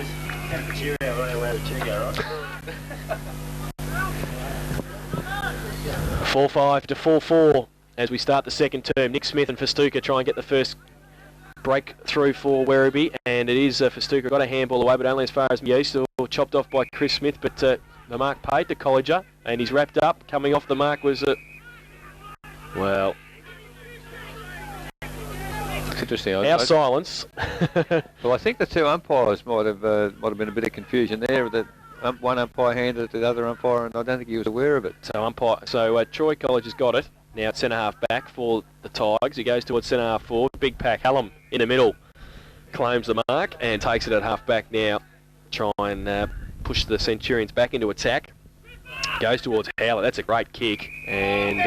boys. Cheerio, we're only allowed to go, right? 4-5 to 4-4 as we start the second term. Nick Smith and Festuca try and get the first breakthrough for Werribee, and it is Festuca got a handball away, but only as far as east, or chopped off by Chris Smith, but the mark paid to Colliger, and he's wrapped up. Coming off the mark was well, it's interesting. Our silence. Well, I think the two umpires might have been a bit of confusion there. That one umpire handed it to the other umpire, and I don't think he was aware of it. So Troy Colliger's got it. Now it's centre half back for the Tigers. He goes towards centre half forward. Big pack Hallam in the middle claims the mark and takes it at half back now. Try and push the Centurions back into attack. Goes towards Howlett. That's a great kick, and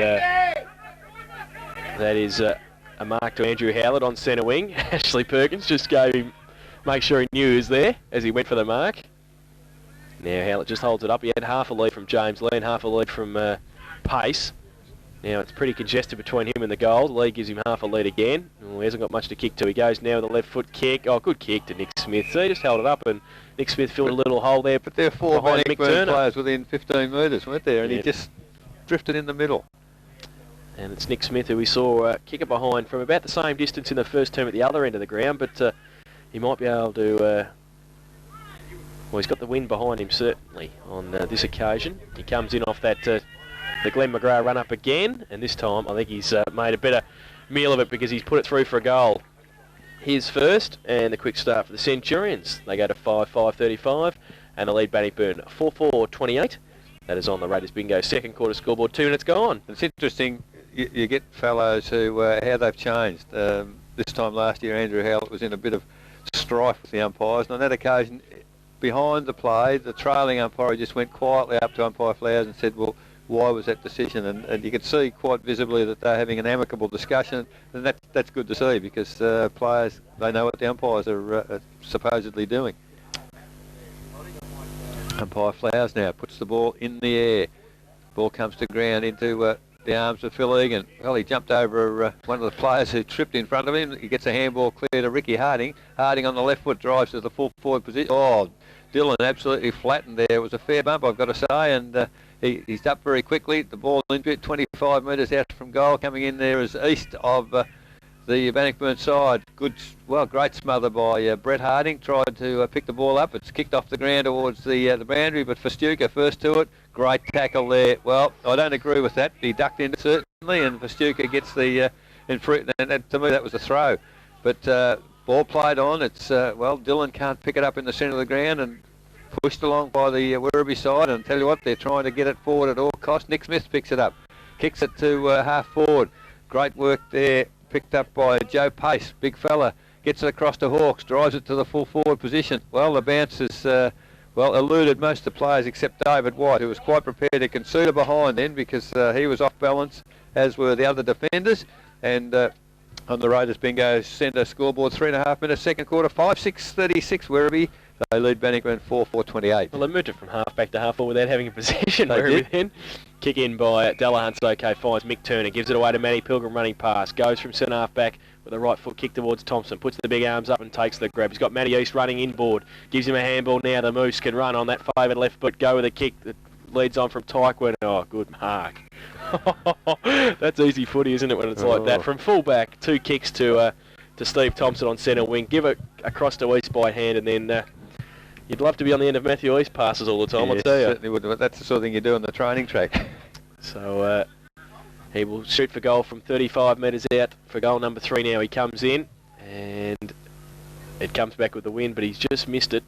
that is a mark to Andrew Howlett on centre wing. Ashley Perkins just gave him, make sure he knew he was there as he went for the mark. Now Howlett just holds it up. He had half a lead from James Lee and half a lead from Pace. Now it's pretty congested between him and the goal. Lee gives him half a lead again. Oh, he hasn't got much to kick to. He goes now with a left foot kick. Oh, good kick to Nick Smith. So he just held it up, and Nick Smith filled a little hole there. But there are four Bannockburn players within 15 metres, weren't there? And he just drifted in the middle. And it's Nick Smith who we saw kick it behind from about the same distance in the first term at the other end of the ground, but he might be able to... well, he's got the wind behind him, certainly, on this occasion. He comes in off that... the Glenn McGrath run up again, and this time I think he's made a better meal of it because he's put it through for a goal. His first, and the quick start for the Centurions. They go to 5-5-35, and the lead Bannockburn 4-4-28. That is on the Raiders Bingo second quarter scoreboard. 2 minutes gone. It's interesting, you get fellows who, how they've changed. This time last year, Andrew Howlett was in a bit of strife with the umpires, and on that occasion, behind the play, the trailing umpire just went quietly up to umpire Flowers and said, well, why was that decision? And you could see quite visibly that they're having an amicable discussion, and that's good to see because players, they know what the umpires are supposedly doing. Umpire Flowers now puts the ball in the air. Ball comes to ground into the arms of Phil Egan. Well, he jumped over one of the players who tripped in front of him. He gets a handball clear to Ricky Harding. Harding on the left foot drives to the full forward position. Oh, Dylan absolutely flattened there. It was a fair bump, I've got to say, and he's up very quickly. The ball in 25 metres out from goal, coming in there is east of the Bannockburn side. Great smother by Brett Harding. Tried to pick the ball up. It's kicked off the ground towards the boundary, but Festuca first to it. Great tackle there. Well, I don't agree with that. He ducked in certainly, and Festuca gets the in front. And to me, that was a throw. But ball played on. It's Dylan can't pick it up in the centre of the ground and pushed along by the Werribee side. And tell you what, they're trying to get it forward at all costs. Nick Smith picks it up, kicks it to half forward. Great work there. Picked up by Joe Pace, big fella, gets it across to Hawks, drives it to the full forward position. Well, the bounce has eluded most of the players except David White, who was quite prepared to concede a behind then because he was off balance, as were the other defenders. And on the Raiders Bingo centre scoreboard, 3.5 minutes, second quarter, 5-6-36 Werribee. They lead Bannockburn 4-4-28. Well, they moved it from half back to half forward without having a possession. Werribee then. Kick in by Delahunt's okay, finds Mick Turner, gives it away to Matty Pilgrim running past, goes from centre half back with a right foot kick towards Thompson, puts the big arms up and takes the grab. He's got Matty East running inboard, gives him a handball now. The Moose can run on that favoured left foot, go with a kick that leads on from Tyquin. Oh, good mark. That's easy footy, isn't it, when it's like that? From full back, 2 kicks to Steve Thompson on centre wing, give it across to East by hand, and then you'd love to be on the end of Matthew East passes all the time, I'll tell you. Certainly would, but that's the sort of thing you do on the training track. So he will shoot for goal from 35 metres out for goal number 3 now. He comes in and it comes back with the win, but he's just missed it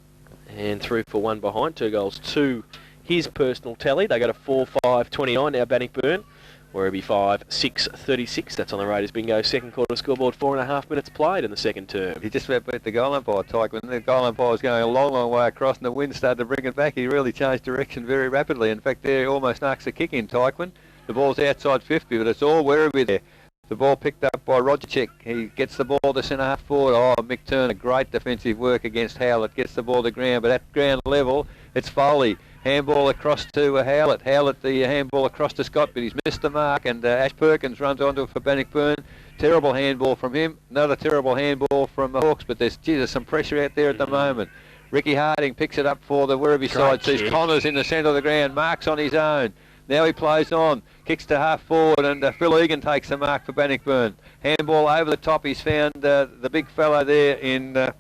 and through for 1 behind. 2 goals to his personal tally. They go to 4-5-29 now, Bannockburn. Werribee 5-6-36. That's on the Raiders Bingo second quarter scoreboard. 4.5 minutes played in the second term. He just about beat the goal umpire, Tyke. When the goal umpire was going a long, long way across and the wind started to bring it back, he really changed direction very rapidly. In fact, there he almost knocks a kick in, Tyquin. The ball's outside 50, but it's all Werribee there. The ball picked up by Rogerchik. He gets the ball to centre half forward. Oh, Mick Turner, great defensive work against Howlett. Gets the ball to ground, but at ground level, it's Foley. Handball across to Howlett. Howlett, the handball across to Scott, but he's missed the mark, and Ash Perkins runs onto it for Bannockburn. Terrible handball from him. Another terrible handball from the Hawks, but there's some pressure out there at the moment. Ricky Harding picks it up for the Werribee side. Sees Connors in the centre of the ground. Marks on his own. Now he plays on. Kicks to half forward, and Phil Egan takes the mark for Bannockburn. Handball over the top. He's found the big fellow there in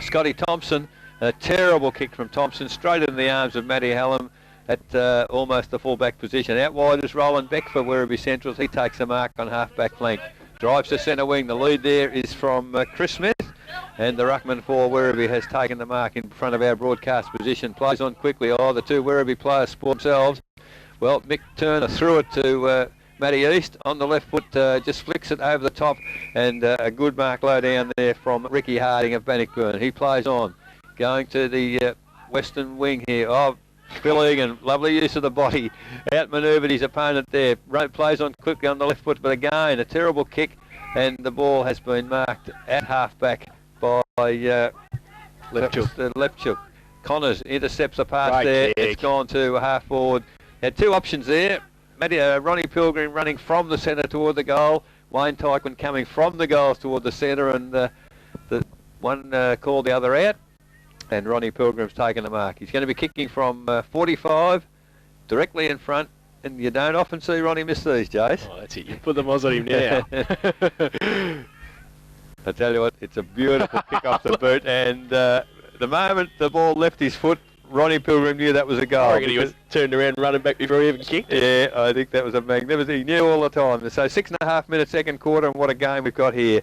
Scotty Thompson. A terrible kick from Thompson, straight in the arms of Matty Hallam at almost the full-back position. Out wide is Roland Beck for Werribee Centrals. He takes the mark on half-back flank. Drives to centre wing. The lead there is from Chris Smith. And the ruckman for Werribee has taken the mark in front of our broadcast position. Plays on quickly. Oh, the two Werribee players sport themselves. Well, Mick Turner threw it to Matty East on the left foot, just flicks it over the top, and a good mark low down there from Ricky Harding of Bannockburn. He plays on. Going to the western wing here. Oh, Phil Egan, lovely use of the body. Outmanoeuvred his opponent there. Plays on quickly on the left foot, but again, a terrible kick, and the ball has been marked at half-back by Lepchuk. Connors intercepts the pass there. Kick. It's gone to half-forward. Had two options there. Ronnie Pilgrim running from the centre toward the goal. Wayne Teichman coming from the goals toward the centre, and the one called the other out. And Ronnie Pilgrim's taken the mark. He's going to be kicking from 45, directly in front. And you don't often see Ronnie miss these, Jace. Oh, that's it. You put the moz on him now. I tell you what, it's a beautiful kick off the boot. And the moment the ball left his foot, Ronnie Pilgrim knew that was a goal. I reckon he was turned around running back before he even kicked it. Yeah, I think that was a magnificent. He knew all the time. So 6.5 minutes second quarter, and what a game we've got here.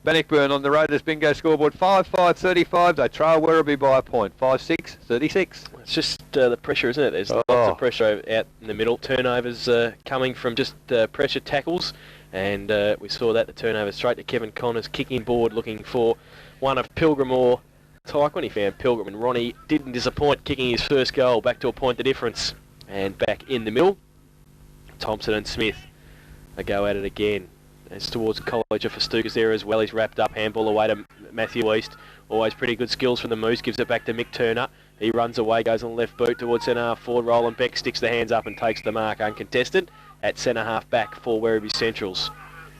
Bannockburn on the Raiders bingo scoreboard, 5-5-35. They trail Werribee by a point, 5-6-36. It's just the pressure, isn't it? There's lots of pressure out in the middle. Turnovers coming from just pressure tackles, and we saw that, the turnover straight to Kevin Connors, kicking board, looking for one of Pilgrim or Tyke. When he found Pilgrim, and Ronnie didn't disappoint, kicking his first goal back to a point the difference. And back in the middle, Thompson and Smith, they go at it again. It's towards College of Festukas there as well. He's wrapped up, handball away to Matthew East. Always pretty good skills from the Moose. Gives it back to Mick Turner. He runs away, goes on the left boot towards centre half forward. Roland Beck sticks the hands up and takes the mark uncontested at centre half back for Werribee Centrals.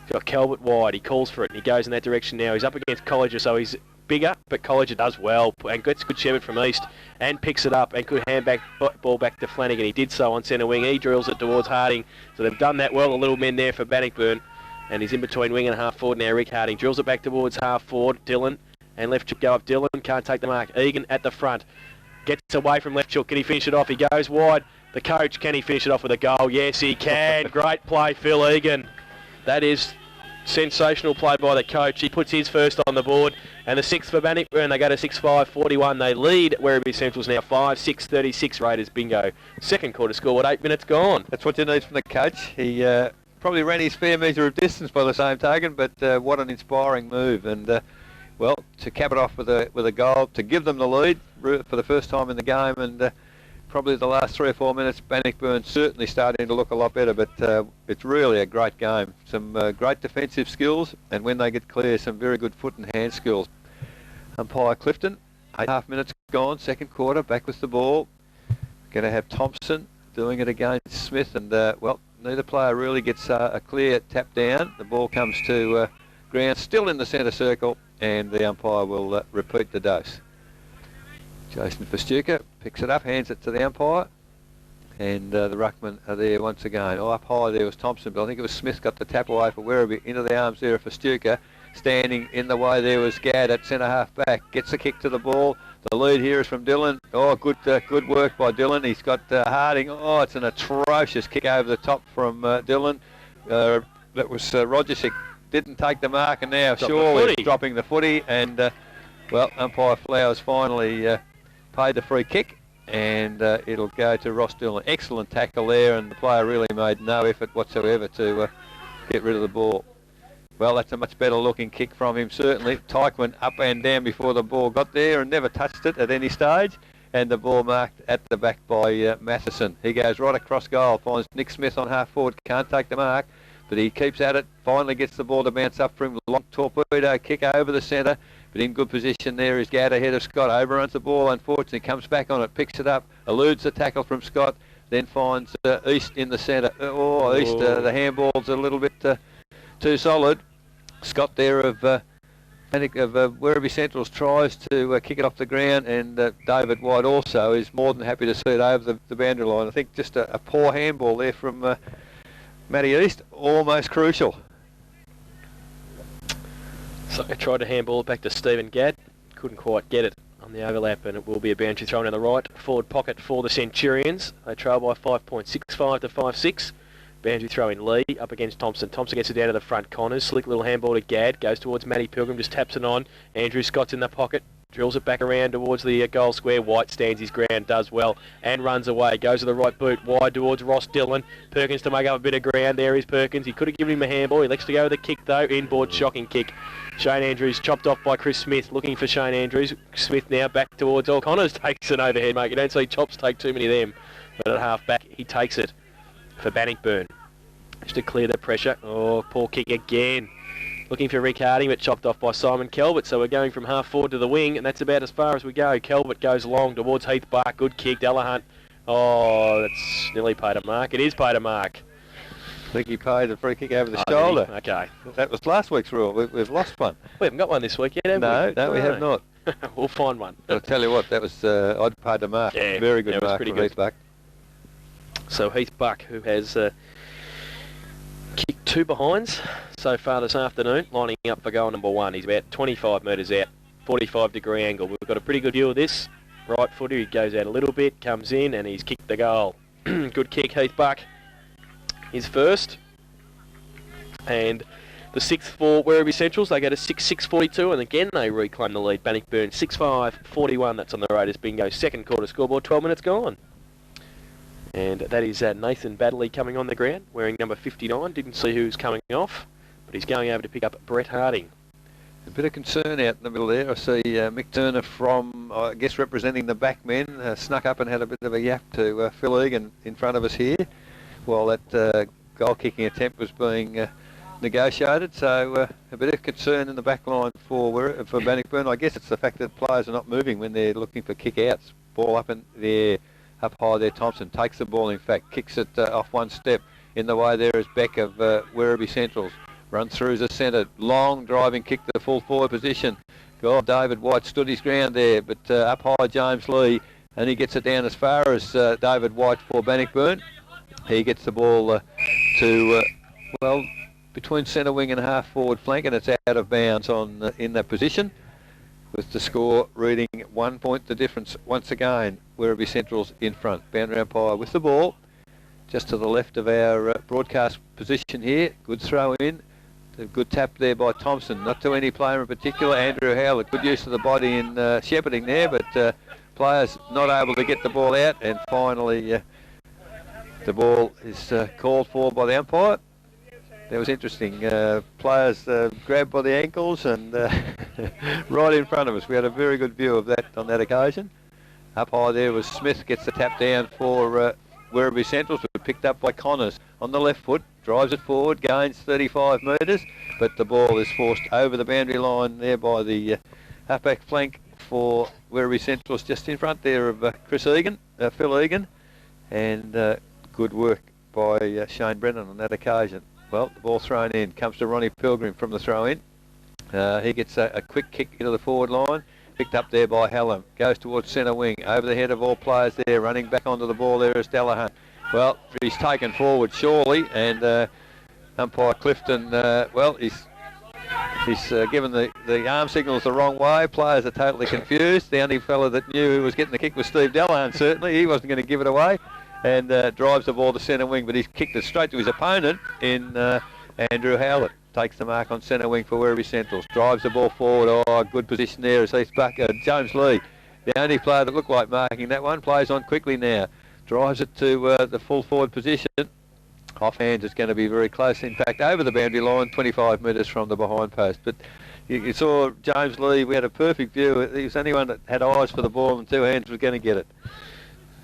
He's got Calvert wide. He calls for it and he goes in that direction now. He's up against Colliger, so he's bigger, but Colliger does well and gets good shepherd from East and picks it up and could hand back ball back to Flanagan. He did so on centre wing. He drills it towards Harding. So they've done that well, the little men there for Bannockburn. And he's in between wing and half forward now. Rick Harding drills it back towards half forward. Dylan and left chook go up. Dylan can't take the mark. Egan at the front. Gets away from left chook. Can he finish it off? He goes wide. The coach, can he finish it off with a goal? Yes, he can. Great play, Phil Egan. That is sensational play by the coach. He puts his first on the board. And the sixth for Bannockburn. They go to 6-5-41. They lead Werribee Centrals now 5-6-36. Raiders bingo. Second quarter score, what, 8 minutes gone? That's what you need from the coach. He probably ran his fair measure of distance by the same token, but what an inspiring move. And well, to cap it off with a goal, to give them the lead for the first time in the game, and probably the last 3 or 4 minutes, Bannockburn certainly starting to look a lot better, but it's really a great game. Some great defensive skills, and when they get clear, some very good foot and hand skills. Umpire Clifton, 8.5 minutes gone, second quarter, back with the ball. Going to have Thompson doing it against Smith, and well, neither player really gets a clear tap down. The ball comes to ground, still in the centre circle, and the umpire will repeat the dose. Jason Festuka picks it up, hands it to the umpire, and the ruckmen are there once again. Oh, up high there was Thompson, but I think it was Smith got the tap away for Werribee into the arms there of Festuka. Standing in the way there was Gadd at centre half back. Gets a kick to the ball. The lead here is from Dylan. Oh, good work by Dylan. He's got Harding. Oh, it's an atrocious kick over the top from Dylan. That was Rogersick. Didn't take the mark, and now surely dropping the footy. And, well, umpire Flowers finally paid the free kick, and it'll go to Ross Dylan. Excellent tackle there, and the player really made no effort whatsoever to get rid of the ball. Well, that's a much better looking kick from him, certainly. Tyke went up and down before the ball got there and never touched it at any stage. And the ball marked at the back by Matheson. He goes right across goal, finds Nick Smith on half forward, can't take the mark, but he keeps at it, finally gets the ball to bounce up for him. Long torpedo kick over the centre, but in good position there is Gadd ahead of Scott. Overruns the ball, unfortunately, comes back on it, picks it up, eludes the tackle from Scott, then finds East in the centre. East, the handball's a little bit too solid. Scott there of Werribee Central's tries to kick it off the ground, and David White also is more than happy to see it over the boundary line. I think just a poor handball there from Matty East, almost crucial. So I tried to handball it back to Stephen Gadd, couldn't quite get it on the overlap, and it will be a boundary thrown in the right forward pocket for the Centurions. They trail by 5.65 to 5.6. Boundary throw in Lee up against Thompson. Thompson gets it down to the front corners. Slick little handball to Gadd. Goes towards Matty Pilgrim. Just taps it on. Andrew Scott's in the pocket. Drills it back around towards the goal square. White stands his ground. Does well. And runs away. Goes to the right boot. Wide towards Ross Dillon. Perkins to make up a bit of ground. There is Perkins. He could have given him a handball. He elects to go with the kick though. Inboard shocking kick. Shane Andrews chopped off by Chris Smith. Looking for Shane Andrews. Smith now back towards O'Connors. Takes an overhead, mate. You don't see Chops take too many of them. But at half back, he takes it for Bannockburn. Just to clear the pressure. Oh, poor kick again. Looking for Rick Harding, but chopped off by Simon Kelbert. So we're going from half forward to the wing, and that's about as far as we go. Kelbert goes long towards Heath Bark. Good kick. Delahunt. Oh, that's nearly paid a mark. It is paid a mark. I think he paid a free kick over the shoulder. Okay. That was last week's rule. We've lost one. We haven't got one this week yet, have we? No, we have not. We'll find one. I'll tell you what, that was, I'd paid a mark. Yeah, very good mark from Heath Bark. So Heath Buck, who has kicked 2 behinds so far this afternoon, lining up for goal number 1. He's about 25 metres out, 45-degree angle. We've got a pretty good view of this. Right footer, he goes out a little bit, comes in, and he's kicked the goal. Good kick, Heath Buck. He's first. And the 6th for Werribee Centrals, they go to 6-6-42, and again they reclaim the lead. Bannockburn 6-5-41, that's on the Raiders bingo. Second quarter scoreboard, 12 minutes gone. And that is Nathan Baddeley coming on the ground, wearing number 59. Didn't see who's coming off, but he's going over to pick up Brett Harding. A bit of concern out in the middle there. I see Mick Turner from, I guess, representing the back men, snuck up and had a bit of a yap to Phil Egan in front of us here, while that goal-kicking attempt was being negotiated. So a bit of concern in the back line for Bannockburn. I guess it's the fact that players are not moving when they're looking for kick-outs. Ball up in there. Up high there, Thompson takes the ball, in fact, kicks it off one step. In the way there is Beck of Werribee Centrals. Runs through the centre, long driving kick to the full forward position. God, David White stood his ground there, but up high James Lee, and he gets it down as far as David White for Bannockburn. He gets the ball to, well, between centre wing and half forward flank, and it's out of bounds on in that position. With the score reading 1 point the difference once again. Werribee Central's in front. Boundary umpire with the ball. Just to the left of our broadcast position here. Good throw in. A good tap there by Thompson. Not to any player in particular. Andrew Howlett. Good use of the body in shepherding there, but players not able to get the ball out. And finally the ball is called for by the umpire. That was interesting. Players grabbed by the ankles and right in front of us. We had a very good view of that on that occasion. Up high there was Smith, gets the tap down for Werribee Centrals, but picked up by Connors on the left foot, drives it forward, gains 35 metres, but the ball is forced over the boundary line there by the halfback flank for Werribee Centrals, just in front there of Phil Egan, and good work by Shane Brennan on that occasion. Well, the ball thrown in, comes to Ronnie Pilgrim from the throw-in. He gets a quick kick into the forward line, picked up there by Hallam. Goes towards centre wing, over the head of all players there, running back onto the ball there is Delahunt. Well, he's taken forward surely, and umpire Clifton, well, he's given the arm signals the wrong way. Players are totally confused. The only fella that knew who was getting the kick was Steve Delahunt, certainly. He wasn't going to give it away. And drives the ball to centre wing, but he's kicked it straight to his opponent in Andrew Howlett. Takes the mark on centre wing for Werribee Centrals. Drives the ball forward. Oh, good position there as Heath Buck. James Lee, the only player that looked like marking that one, plays on quickly now. Drives it to the full forward position. Offhand is going to be very close. In fact, over the boundary line, 25 metres from the behind post. But you saw James Lee, we had a perfect view. He was the only one that had eyes for the ball and 2 hands was going to get it.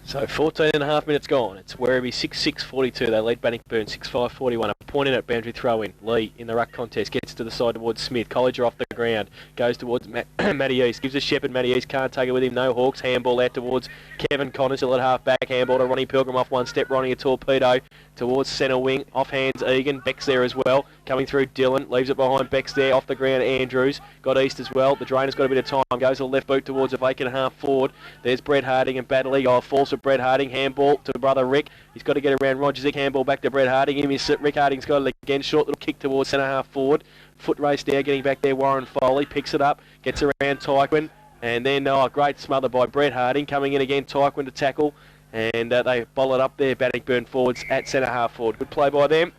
So 14 and a half minutes gone. It's Werribee 6-6-42. They lead Bannockburn 6-5-41. A point in it, boundary throw in. Lee in the ruck contest gets to the side towards Smith. Colliger off the ground. Goes towards Matty East. Gives a Shepherd. Matty East can't take it with him. No Hawks. Handball out towards Kevin Connors. Still at half back. Handball to Ronnie Pilgrim off one step. Ronnie a torpedo towards centre wing. Off hands Egan. Beck's there as well. Coming through, Dylan leaves it behind Beck's there, off the ground, Andrews. Got East as well. The Drainer's got a bit of time. Goes to the left boot towards a vacant half forward. There's Brett Harding and Baddeley. Oh, falls for Brett Harding. Handball to brother Rick. He's got to get around Roger Zick. Handball back to Brett Harding. Rick Harding's got it again. Short little kick towards centre half forward. Foot race there, getting back there. Warren Foley picks it up, gets around Tyquin. And then, great smother by Brett Harding. Coming in again, Tyquin to tackle. And they bowl it up there. Bannockburn forwards at centre half forward. Good play by them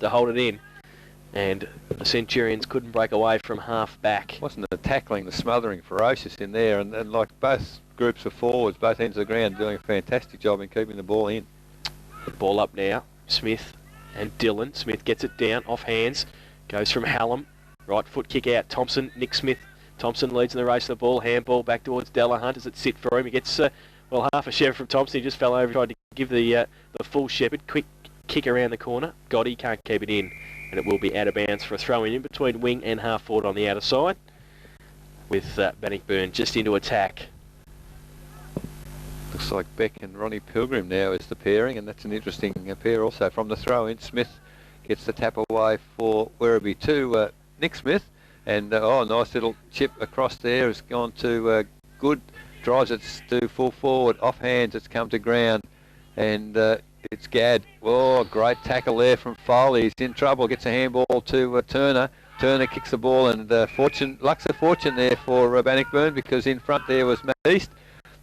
to hold it in. And the Centurions couldn't break away from half back. Wasn't the tackling, the smothering ferocious in there, and like both groups of forwards, both ends of the ground, doing a fantastic job in keeping the ball in. The ball up now, Smith and Dylan. Smith gets it down, off hands, goes from Hallam, right foot kick out, Thompson, Nick Smith. Thompson leads in the race of the ball, handball back towards Delahunt as it sit for him. He gets, half a share from Thompson. He just fell over, tried to give the full shepherd, quick kick around the corner. Gotti can't keep it in. And it will be out of bounds for a throw-in in between wing and half forward on the outer side, with Bannockburn just into attack. Looks like Beck and Ronnie Pilgrim now is the pairing, and that's an interesting pair also. From the throw-in, Smith gets the tap away for Werribee to Nick Smith, and nice little chip across there has gone to Good, drives it to full forward, off hands, it's come to ground, and it's Gadd. Oh, great tackle there from Foley. He's in trouble. Gets a handball to Turner. Turner kicks the ball, and luck's of fortune there for Bannockburn, because in front there was Matt East,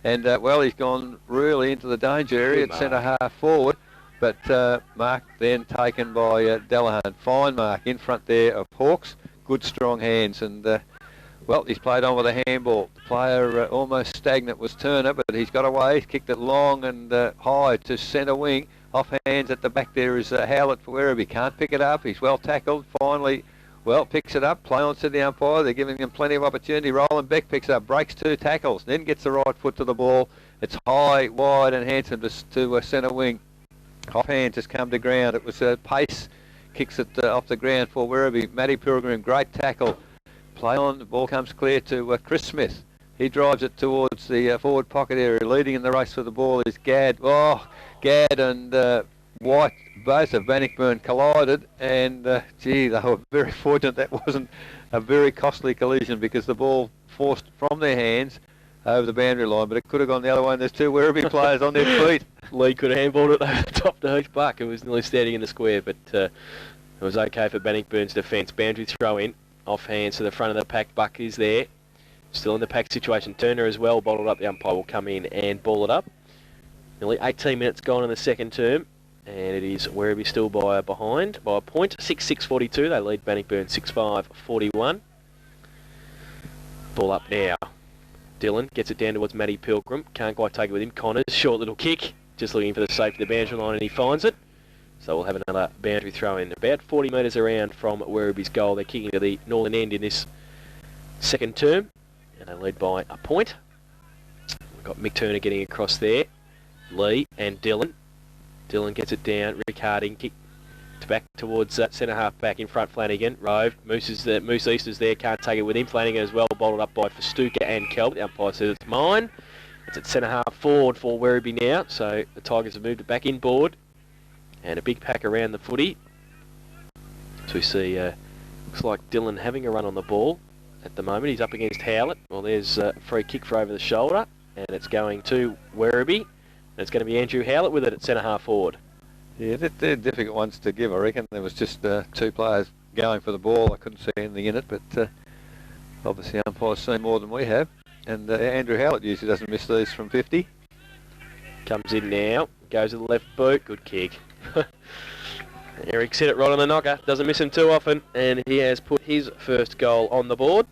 and he's gone really into the danger area at centre half forward. But mark then taken by Delahunt. Fine mark in front there of Hawks. Good strong hands, and he's played on with a handball. The player almost stagnant was Turner, but he's got away. He's kicked it long and high to centre wing. Off hands at the back there is Howlett for Werribee. Can't pick it up. He's well tackled. Finally, picks it up. Play on to the umpire. They're giving him plenty of opportunity. Roland Beck picks it up. Breaks 2 tackles. Then gets the right foot to the ball. It's high, wide and handsome to centre wing. Off hands has come to ground. It was Pace. Kicks it off the ground for Werribee. Matty Pilgrim, great tackle. Play on, the ball comes clear to Chris Smith. He drives it towards the forward pocket area. Leading in the race for the ball is Gadd. Gadd and White, both of Bannockburn collided, and they were very fortunate that wasn't a very costly collision, because the ball forced from their hands over the boundary line, but it could have gone the other way, and there's 2 Werribee players on their feet. Lee could have handballed it over the top to Heath Buck, who was nearly standing in the square, but it was okay for Bannockburn's defence. Boundary throw in. Off hands to the front of the pack. Buck is there. Still in the pack situation. Turner as well. Bottled up. The umpire will come in and ball it up. Nearly 18 minutes gone in the second term. And it is Werribee still behind by a point. 6-6-42. They lead Bannockburn 6-5-41. Ball up now. Dylan gets it down towards Matty Pilgrim. Can't quite take it with him. Connors. Short little kick. Just looking for the safety of the boundary line, and he finds it. So we'll have another boundary throw in. About 40 metres around from Werribee's goal. They're kicking to the northern end in this second term. And they lead by a point. We've got Mick Turner getting across there. Lee and Dylan. Dylan gets it down. Rick Harding kick back towards centre half back in front. Flanagan. Rove. Moose East is there. Can't take it with him. Flanagan as well. Bowled up by Festuca and Kelp. The umpire says it's mine. It's at centre half forward for Werribee now. So the Tigers have moved it back inboard. And a big pack around the footy. So we see, looks like Dylan having a run on the ball at the moment. He's up against Howlett. Well, there's a free kick for over the shoulder, and it's going to Werribee. And it's going to be Andrew Howlett with it at centre half forward. Yeah, they're difficult ones to give, I reckon. There was just 2 players going for the ball. I couldn't see anything in it, but obviously umpire's seen more than we have. And Andrew Howlett usually doesn't miss these from 50. Comes in now, goes to the left boot, good kick. Eric's hit it right on the knocker, doesn't miss him too often, and he has put his first goal on the board.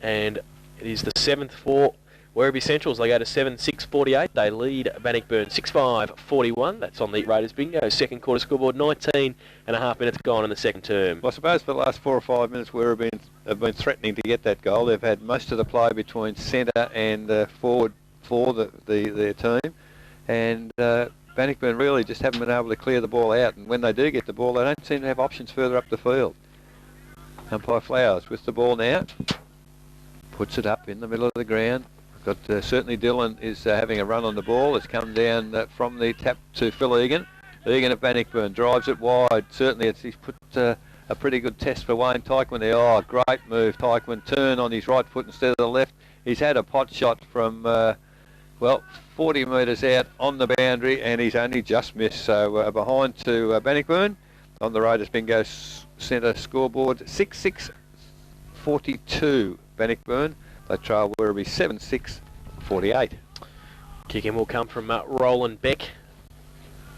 And it is the 7th for Werribee Centrals. They go to 7-6-48. They lead Bannockburn 6-5-41. That's on the Raiders bingo. Second quarter scoreboard, 19.5 minutes gone in the second term. Well, I suppose for the last 4 or 5 minutes Werribee have been threatening to get that goal. They've had most of the play between centre and forward for their team, and Bannockburn really just haven't been able to clear the ball out, and when they do get the ball, they don't seem to have options further up the field. Umpire Flowers with the ball now, puts it up in the middle of the ground. Got certainly Dylan is having a run on the ball. It's come down from the tap to Phil Egan. Egan at Bannockburn drives it wide. Certainly he's put a pretty good test for Wayne Teichman there. Oh, great move, Teichman. Turn on his right foot instead of the left. He's had a pot shot from, well, 40 metres out on the boundary, and he's only just missed. So behind to Bannockburn on the Raiders Bingo Centre scoreboard. 6-6-42 Bannockburn. They trail Werribee 7-6-48. Kick in will come from Roland Beck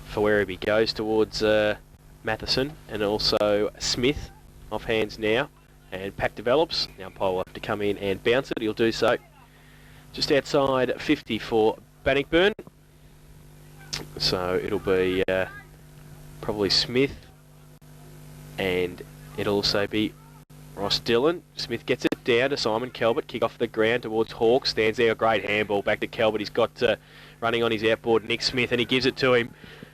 for Werribee. Goes towards Matheson and also Smith. Off hands now. And pack develops. Now umpire will have to come in and bounce it. He'll do so. Just outside 50 for Bannockburn. So it'll be probably Smith. And it'll also be Ross Dillon. Smith gets it down to Simon Calvert. Kick off the ground towards Hawke. Stands there. A great handball back to Calvert. He's got running on his outboard Nick Smith, and he gives it to him.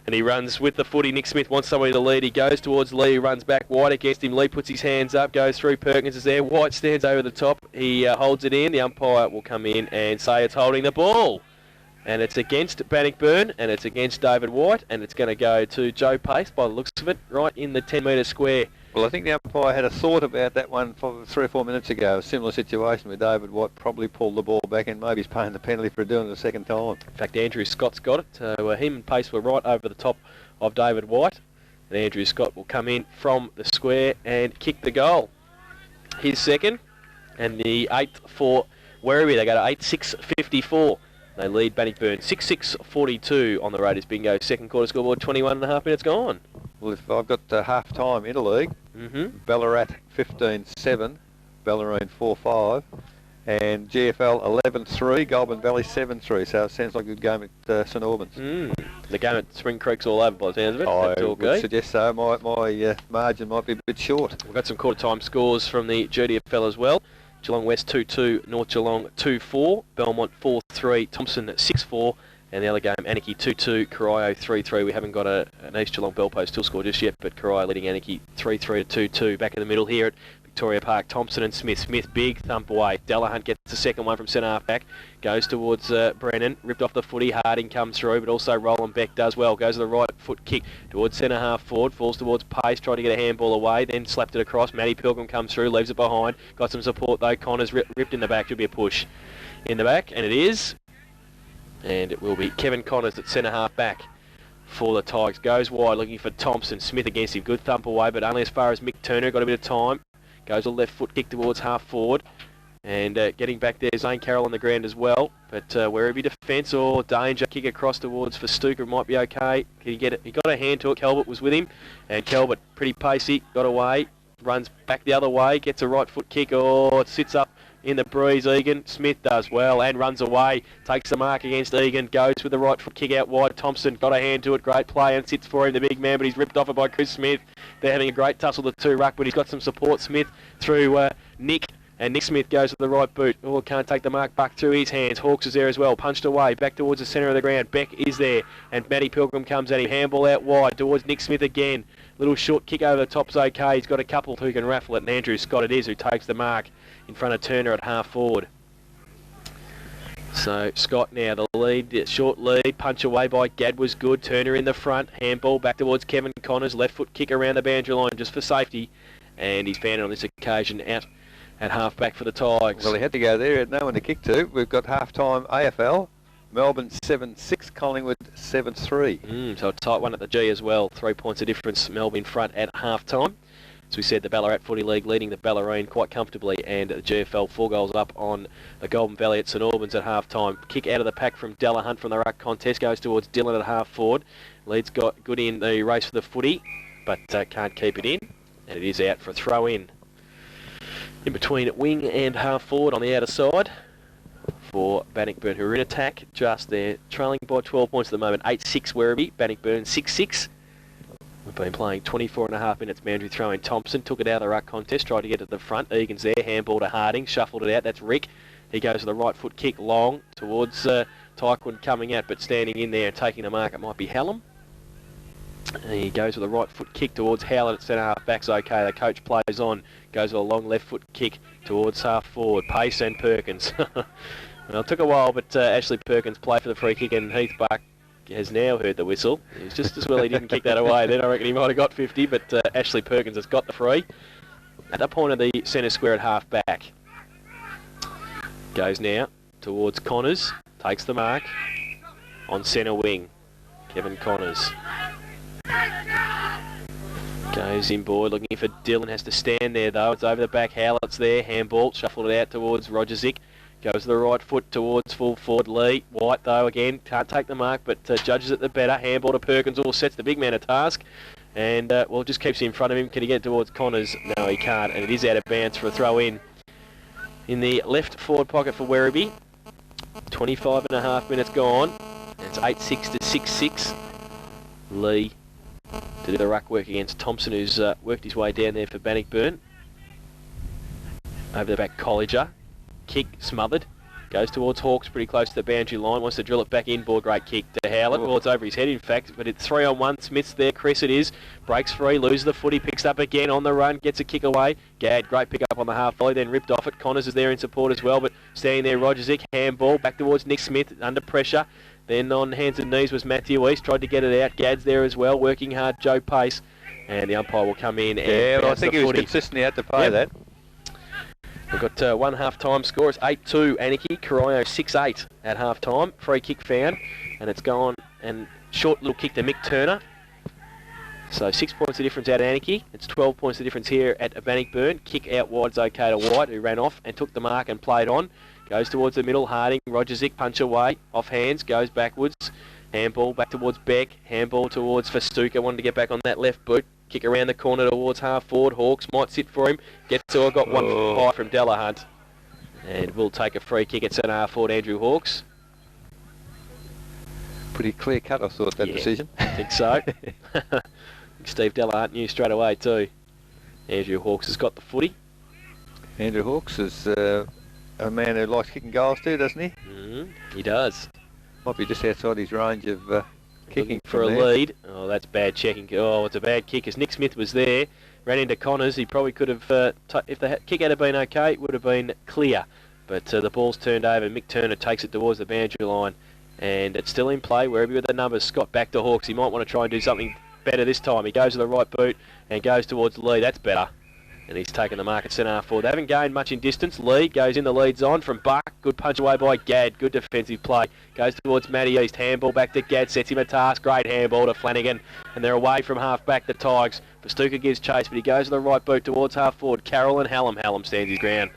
And he runs with the footy. Nick Smith wants somebody to lead. He goes towards Lee, runs back wide against him. Lee puts his hands up, goes through. Perkins is there. White stands over the top. He holds it in. The umpire will come in and say it's holding the ball. And it's against Bannockburn, and it's against David White, and it's going to go to Joe Pace by the looks of it, right in the 10-metre square. Well, I think the umpire had a thought about that one 3 or 4 minutes ago. A similar situation with David White probably pulled the ball back, and maybe he's paying the penalty for doing it a second time. In fact, Andrew Scott's got it. Him and Pace were right over the top of David White. And Andrew Scott will come in from the square and kick the goal. His second, and the 8th for Werribee. They go to 8-6-54. They lead Bannockburn 6-6-42 on the Raiders Bingo second quarter scoreboard. 21.5 minutes gone. Well, if I've got half-time interleague, Ballarat 15-7, Bellarine 4-5, and GFL 11-3, Goulburn Valley 7-3. So it sounds like a good game at St Albans. The game at Spring Creek's all over by the sounds of it. I would suggest so. My margin might be a bit short. We've got some quarter-time scores from the GDFL as well. Geelong West 2-2, North Geelong 2-4, Belmont 4-3, Thompson 6-4, and the other game, Anarchy 2-2, Corio 3-3. We haven't got an East Geelong Bell Post still score just yet, but Corio leading Anarchy 3-3 to 2-2. Back in the middle here at Victoria Park, Thompson and Smith. Smith, big thump away. Delahunt gets the second one from centre half back. Goes towards Brennan. Ripped off the footy. Harding comes through, but also Roland Beck does well. Goes to the right foot kick towards centre half forward. Falls towards Pace. Tried to get a handball away. Then slapped it across. Matty Pilgrim comes through. Leaves it behind. Got some support though. Connors ripped in the back. Should be a push in the back. And it is. And it will be Kevin Connors at centre half back for the Tigers. Goes wide looking for Thompson. Smith against him. Good thump away, but only as far as Mick Turner. Got a bit of time. Goes a left foot kick towards half forward. And getting back there, Zane Carroll on the ground as well. But Werribee defence or danger. Kick across towards for Stuker might be okay. Can he get it? He got a hand to it. Calvert was with him. And Calvert, pretty pacey, got away. Runs back the other way. Gets a right foot kick. Oh, it sits up in the breeze. Egan Smith does well and runs away. Takes the mark against Egan. Goes with the right foot kick out wide. Thompson got a hand to it. Great play and sits for him, the big man, but he's ripped off it by Chris Smith. They're having a great tussle, the two ruck, but he's got some support. Smith through Nick. And Nick Smith goes to the right boot. Oh, can't take the mark back through his hands. Hawkes is there as well. Punched away. Back towards the centre of the ground. Beck is there. And Matty Pilgrim comes at him. Handball out wide towards Nick Smith again. Little short kick over the top's okay. He's got a couple who can raffle it. And Andrew Scott it is who takes the mark in front of Turner at half forward. So Scott now the lead, short lead, punch away by Gadd was good. Turner in the front, handball back towards Kevin Connors, left foot kick around the boundary line just for safety, and he's found it on this occasion out at half back for the Tigers. Well, he had to go there, he had no one to kick to. We've got half-time AFL, Melbourne 7-6, Collingwood 7-3. So a tight one at the G as well, 3 points of difference, Melbourne in front at half-time. As we said, the Ballarat Footy League leading the Bellarine quite comfortably, and the GFL 4 goals up on the Goulburn Valley at St Albans at half-time. Kick out of the pack from Delahunt from the ruck contest, goes towards Dillon at half forward. Leeds got good in the race for the footy, but can't keep it in, and it is out for a throw-in. In between wing and half forward on the outer side for Bannockburn, who are in attack just there, trailing by 12 points at the moment. 8-6 Werribee, Bannockburn 6-6. We've been playing 24.5 minutes. Mandry throwing. Thompson took it out of the ruck contest, tried to get to the front. Egan's there, handball to Harding, shuffled it out. That's Rick. He goes to the right foot kick long towards Tyquin coming out, but standing in there and taking the mark. It might be Hallam. And he goes with the right foot kick towards Howland at centre half back's okay. The coach plays on, goes with a long left foot kick towards half forward. Pace and Perkins. Well, it took a while, but Ashley Perkins played for the free kick, and Heath Buck has now heard the whistle. He's just as well he didn't kick that away. Then I reckon he might have got 50, but Ashley Perkins has got the free. At the point of the centre square at half back. Goes now towards Connors. Takes the mark on centre wing. Kevin Connors. Goes in board, looking for Dylan. Has to stand there though. It's over the back. Howlett's there. Handball. Shuffled it out towards Rogerzik. Goes to the right foot towards full forward Lee. White though again. Can't take the mark, but judges it the better. Handball to Perkins. All sets the big man a task. And well, just keeps it in front of him. Can he get towards Connors? No, he can't. And it is out of bounds for a throw in the left forward pocket for Werribee. 25.5 minutes gone. It's 8-6 to 6-6. Lee to do the ruck work against Thompson, who's worked his way down there for Bannockburn. Over the back, Colliger. Kick smothered. Goes towards Hawks, pretty close to the boundary line. Wants to drill it back inboard. Great kick to Howlett. Well, it's over his head, in fact. But it's 3-on-1. Smith's there. Chris it is. Breaks free. Loses the footy. Picks up again on the run. Gets a kick away. Gad, great pick up on the half volley. Then ripped off it. Connors is there in support as well. But standing there, Rogerzik. Handball. Back towards Nick Smith. Under pressure. Then on hands and knees was Matthew East. Tried to get it out. Gad's there as well. Working hard. Joe Pace. And the umpire will come in and well, I think he was consistent. He had to pay that. We've got one half-time score. It's 8-2 Anarchy. Corio 6-8 at half-time. Free kick found. And it's gone. And short little kick to Mick Turner. So 6 points of difference out of Anarchy. It's 12 points of difference here at Bannockburn. Kick out wide's okay to White, who ran off and took the mark and played on. Goes towards the middle. Harding. Rogerzik punch away. Off hands. Goes backwards. Handball back towards Beck. Handball towards Festuca. Wanted to get back on that left boot. Kick around the corner towards half forward. Hawks might sit for him. Gets to got one high from Delahunt. And we'll take a free kick at centre half forward, Andrew Hawks. Pretty clear cut, I thought, that decision. I think so. Steve Delahunt knew straight away too. Andrew Hawks has got the footy. Andrew Hawks is a man who likes kicking goals too, doesn't he? He does. Might be just outside his range of kicking for a lead. Oh, that's bad checking. Oh, it's a bad kick as Nick Smith was there. Ran into Connors. He probably could have, if the kick had been okay, it would have been clear. But the ball's turned over. Mick Turner takes it towards the boundary line. And it's still in play. Werribee with the numbers. Scott back to Hawks. He might want to try and do something better this time. He goes to the right boot and goes towards Lee. That's better. And he's taken the mark at centre half forward. They haven't gained much in distance. Lee goes in, the lead's on from Buck. Good punch away by Gad. Good defensive play. Goes towards Matty East. Handball back to Gad. Sets him a task. Great handball to Flanagan. And they're away from half back, the Tigers. Festuca gives chase, but he goes to the right boot towards half forward. Carroll and Hallam. Hallam stands his ground.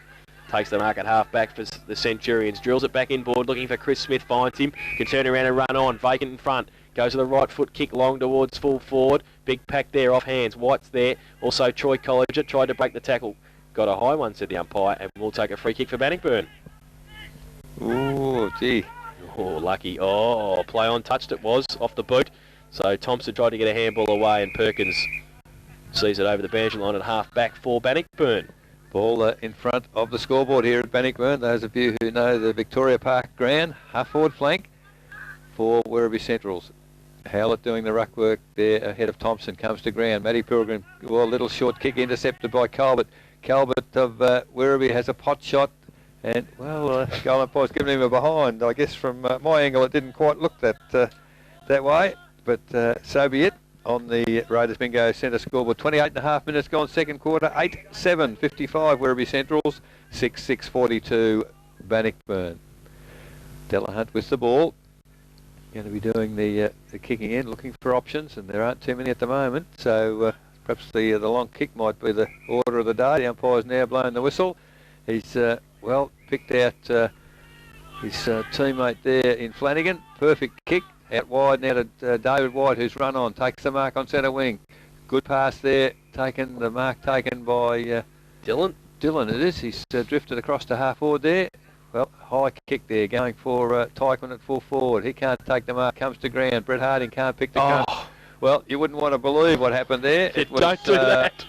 Takes the mark at half back for the Centurions. Drills it back inboard, looking for Chris Smith. Finds him. Can turn around and run on. Vacant in front. Goes to the right foot, kick long towards full forward. Big pack there off hands. White's there. Also Troy Colliger tried to break the tackle. Got a high one, said the umpire, and we'll take a free kick for Bannockburn. Ooh, gee. Oh, lucky. Oh, play on, touched it was, off the boot. So Thompson tried to get a handball away, and Perkins sees it over the boundary line at half back for Bannockburn. Ball in front of the scoreboard here at Bannockburn. Those of you who know the Victoria Park ground, half forward flank for Werribee Centrals. Howlett doing the ruck work there ahead of Thompson. Comes to ground. Matty Pilgrim, well, little short kick intercepted by Calvert. Calvert of Werribee has a pot shot. And, well, goal umpire's given him a behind. I guess from my angle it didn't quite look that way. But so be it. On the Raiders Bingo Centre scoreboard. 28.5 minutes gone, second quarter. 8-7, 55 Werribee Centrals. 6-6, 42 Bannockburn. Delahunt with the ball. Going to be doing the kicking in, looking for options, and there aren't too many at the moment. So perhaps the long kick might be the order of the day. The umpire's now blown the whistle. He's, well, picked out his teammate there in Flanagan. Perfect kick. Out wide now to David White, who's run on, takes the mark on centre wing. Good pass there, taken the mark taken by Dylan. Dylan it is. He's drifted across to half forward there. Well, high kick there, going for Tyquin at full forward. He can't take the mark, comes to ground. Brett Harding can't pick the cut. Well, you wouldn't want to believe what happened there. It was, don't do that.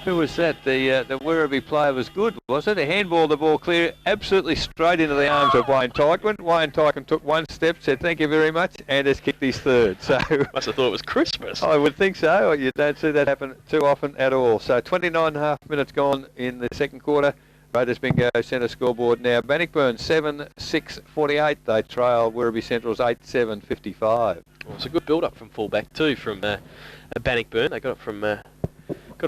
Who was that? The Werribee player was good, was it? A handball, the ball clear, absolutely straight into the arms of Wayne Tyquin. Wayne Tyquin took one step, said thank you very much, and has kicked his third. So must have thought it was Christmas. I would think so. You don't see that happen too often at all. So 29.5 minutes gone in the second quarter. Raiders Bingo centre scoreboard now. Bannockburn 7-6-48. They trail Werribee Central's 8-7-55. Well, it's a good build-up from fullback too from Bannockburn. They got it from got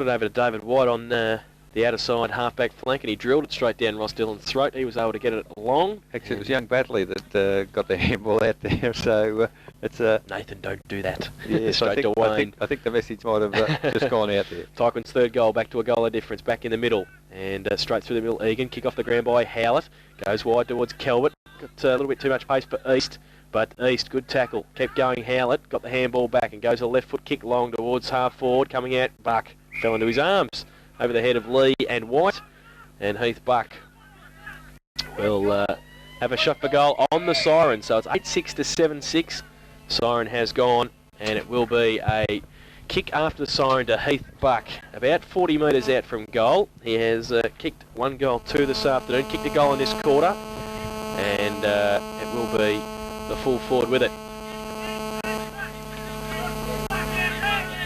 it over to David White on the outer side half-back flank, and he drilled it straight down Ross Dillon's throat. He was able to get it long. Actually, it was young Batley that got the handball out there, so it's Nathan, don't do that. Yes, Straight to Wayne. I think the message might have just gone out there. Tyquin's third goal, back to a goal of difference, back in the middle, and straight through the middle. Egan, kick off the ground by Howlett, goes wide towards Calvert. Got a little bit too much pace for East, but East, good tackle, kept going. Howlett got the handball back and goes a left foot kick long towards half forward, coming out. Buck fell into his arms over the head of Lee and White, and Heath Buck will have a shot for goal on the siren. So it's 8-6 to 7-6. Siren has gone, and it will be a kick after the siren to Heath Buck, about 40 metres out from goal. He has kicked 1 goal 2 this afternoon, kicked a goal in this quarter, and it will be the full forward with it.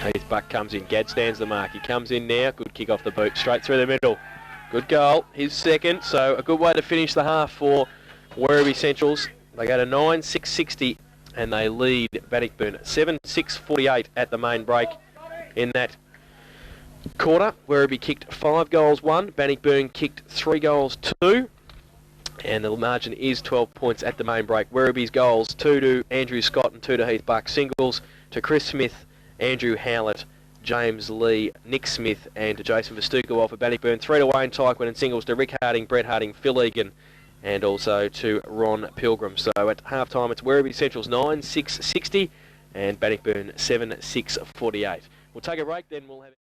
Heath Buck comes in, Gadd stands the mark, he comes in now, good kick off the boot, straight through the middle. Good goal, his second, so a good way to finish the half for Werribee Centrals. They go to 9-6-60 and they lead Bannockburn 7-6-48 at the main break. In that quarter, Werribee kicked 5 goals 1, Bannockburn kicked 3 goals 2, and the margin is 12 points at the main break. Werribee's goals, 2 to Andrew Scott and 2 to Heath Buck. Singles to Chris Smith, Andrew Howlett, James Lee, Nick Smith and to Jason Verstuka for Bannockburn. 3 to Wayne Tyquin, and singles to Rick Harding, Brett Harding, Phil Egan and also to Ron Pilgrim. So at half-time it's Werribee Central's 9-6-60 and Bannockburn 7-6-48. We'll take a break, then we'll have...